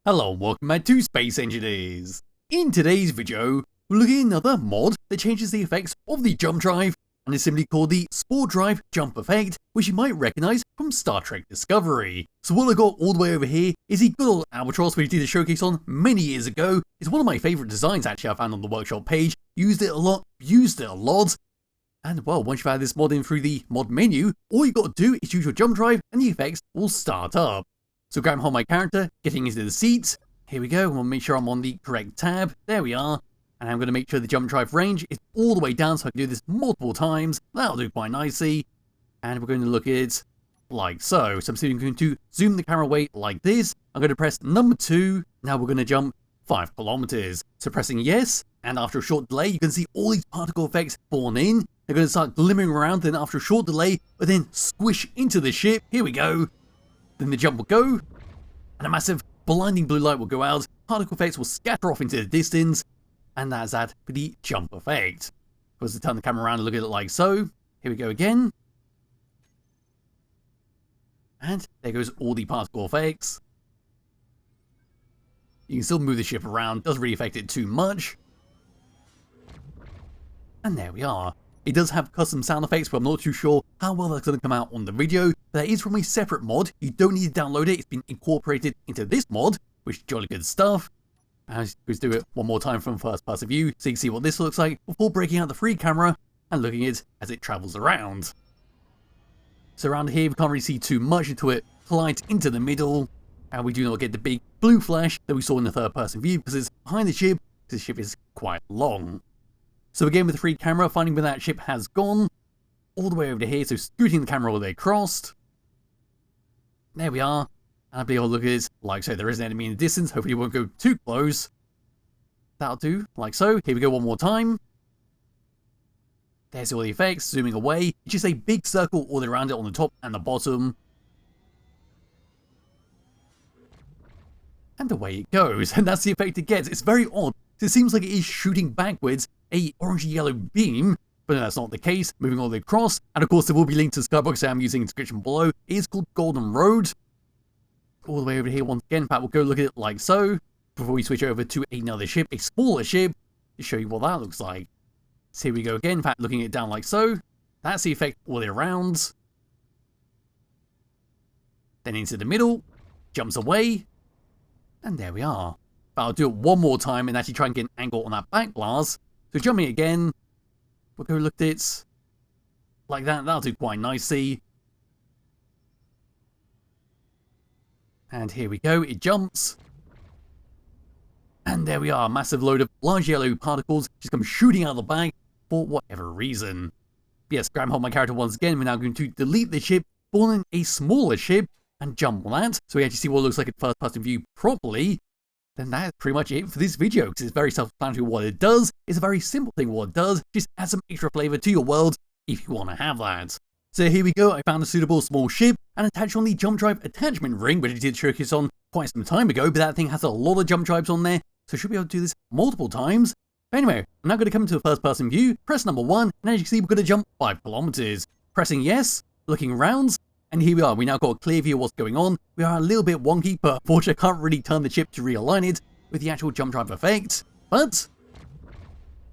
Hello and welcome back to Space Engineers. In today's video, we're looking at another mod that changes the effects of the jump drive and is simply called the Spore Drive Jump Effect, which you might recognise from Star Trek Discovery. So what I got all the way over here is the good old Albatross which I did a showcase on many years ago. It's one of my favourite designs actually I found on the workshop page, used it a lot, and well, once you've added this mod in through the mod menu, all you got to do is use your jump drive and the effects will start up. So grab hold my character, getting into the seat. Here we go, we'll make sure I'm on the correct tab. There we are. And I'm going to make sure the jump drive range is all the way down so I can do this multiple times. That'll do quite nicely. And we're going to look at it like so. So I'm simply going to zoom the camera away like this. I'm going to press number 2. Now we're going to jump 5 kilometers. So pressing yes, and after a short delay, you can see all these particle effects spawn in. They're going to start glimmering around, then after a short delay, but then squish into the ship. Here we go. Then the jump will go, and a massive blinding blue light will go out, particle effects will scatter off into the distance, and that's that for the jump effect. Of course, to turn the camera around and look at it like so. Here we go again. And there goes all the particle effects. You can still move the ship around, doesn't really affect it too much. And there we are. It does have custom sound effects, but I'm not too sure how well that's going to come out on the video. That is from a separate mod. You don't need to download it. It's been incorporated into this mod, which is jolly good stuff. Let's do it one more time from first person view so you can see what this looks like before breaking out the free camera and looking at it as it travels around. So around here we can't really see too much until it collides into the middle, and we do not get the big blue flash that we saw in the third person view because it's behind the ship, because the ship is quite long. So again with the free camera, finding where that ship has gone, all the way over to here, so scooting the camera all the way across. There we are, and I'll be able to look at it like so. There is an enemy in the distance, hopefully it won't go too close. That'll do, like so. Here we go one more time. There's all the effects, zooming away. It's just a big circle all around it on the top and the bottom. And away it goes, and that's the effect it gets. It's very odd. It seems like it is shooting backwards a orange-yellow beam, but no, that's not the case. Moving all the way across, and of course there will be linked to Skybox that I'm using in the description below. It is called Golden Road. All the way over here once again. In fact, we'll go look at it like so, before we switch over to another ship, a smaller ship, to show you what that looks like. So here we go again, in fact looking at it down like so. That's the effect all the way around. Then into the middle, jumps away, and there we are. But I'll do it one more time and actually try and get an angle on that back blast. So jumping again, we'll go look at it like that. That'll do quite nicely. And here we go, it jumps. And there we are, a massive load of large yellow particles just come shooting out of the back for whatever reason. Yes, grab hold my character once again. We're now going to delete the ship, spawn in a smaller ship, and jump on that. So we actually see what it looks like in first person view properly. Then that's pretty much it for this video, because it's very self-explanatory what it does. It's a very simple thing what it does, just add some extra flavour to your world if you want to have that. So here we go, I found a suitable small ship and attached on the jump drive attachment ring, which I did showcase on quite some time ago, but that thing has a lot of jump drives on there, so I should be able to do this multiple times. But anyway, I'm now going to come into a first person view, press number 1, and as you can see we're going to jump 5 kilometers. Pressing yes, looking around, and here we are, we now got a clear view of what's going on. We are a little bit wonky, but unfortunately I can't really turn the ship to realign it with the actual jump drive effect. But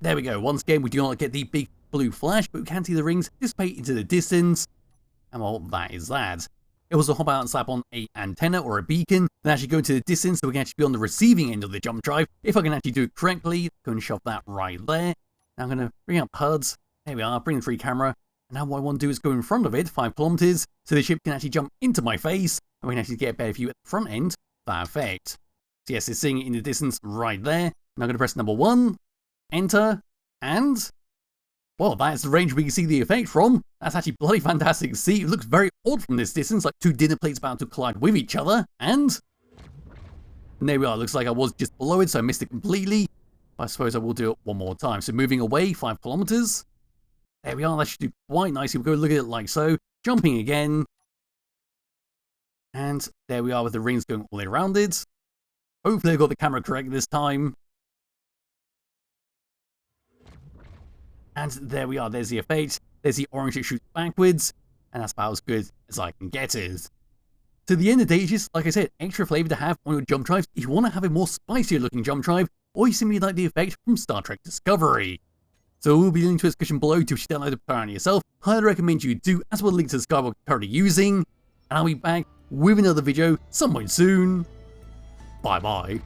there we go, once again we do not get the big blue flash, but we can see the rings dissipate into the distance. And well, that is that. It was to hop out and slap on an antenna or a beacon, and actually go into the distance so we can actually be on the receiving end of the jump drive. If I can actually do it correctly, go and shove that right there. Now I'm going to bring up HUDs. There we are, bring the free camera. And now what I want to do is go in front of it, 5 kilometers, so the ship can actually jump into my face, and we can actually get a better view at the front end. That effect. So yes, it's seeing it in the distance right there. Now I'm going to press number 1, enter, and well, that's the range we can see the effect from. That's actually bloody fantastic to see. It looks very odd from this distance, like 2 dinner plates about to collide with each other, and there we are. Looks like I was just below it, so I missed it completely. But I suppose I will do it one more time. So moving away 5 kilometers. There we are, that should do quite nicely. We'll go look at it like so. Jumping again. And there we are with the rings going all the way around it. Hopefully I got the camera correct this time. And there we are, there's the effect. There's the orange that shoots backwards. And that's about as good as I can get it. So at the end of the day, it's just, like I said, extra flavour to have on your jump drives if you want to have a more spicier looking jump drive, or you simply like the effect from Star Trek Discovery. So we'll be linking to a discussion below to which you download the play on yourself. Highly recommend you do, as well as links to the Skybox you're currently using. And I'll be back with another video sometime soon. Bye bye.